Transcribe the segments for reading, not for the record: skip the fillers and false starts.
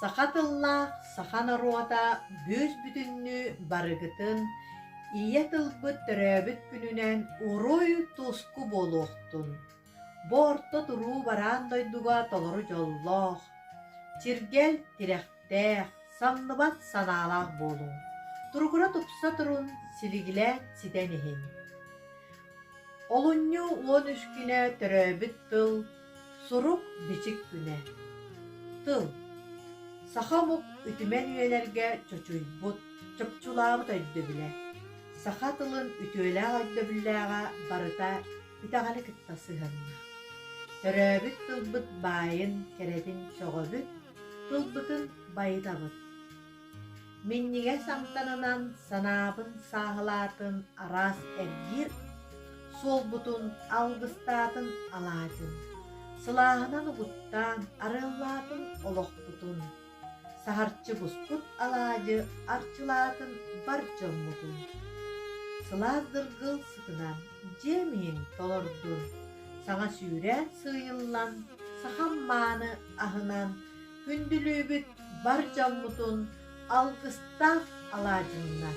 Сахатыллах сахана руата бөз бүтүннү барыгытын ие тылбыт төрөбүт күнүнен урой туску болуктун. Борто туруу бараан дойдуга толору жоллох. Чиргел тирехтех, самныбат санаалах болуң. Тургура тупса турун силигилен сиден эхин. Олунню 13 күнэ төрөбүт тыл, сурук бичик күнэ. Тыл. Сахамук үтүмен үйелерге чочуйбут, чопчулаабыт өйдө биле. Саха тылын үтүөлээх өйдө билээға барыта үтәғалі кыттасы ханна. Төрөбүт тылбыт байын керетин чоғобүт, тылбытын байытабыт. Минниге самтанынан санабын сағылатын арас әргир, сол бутун алгыстатын алаажын. Сылағынан ұғыттан арыллатын олоқпутун. Сахарчы буспут алаажы арчылатын бар жоммутун. Сылаздыргыл сытынан жемин толордун. Саңа сүйрен сыйыллан, сахамманы ахынан, күндүлүбүт бар жоммутун алгыстaf алаажынна.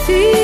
See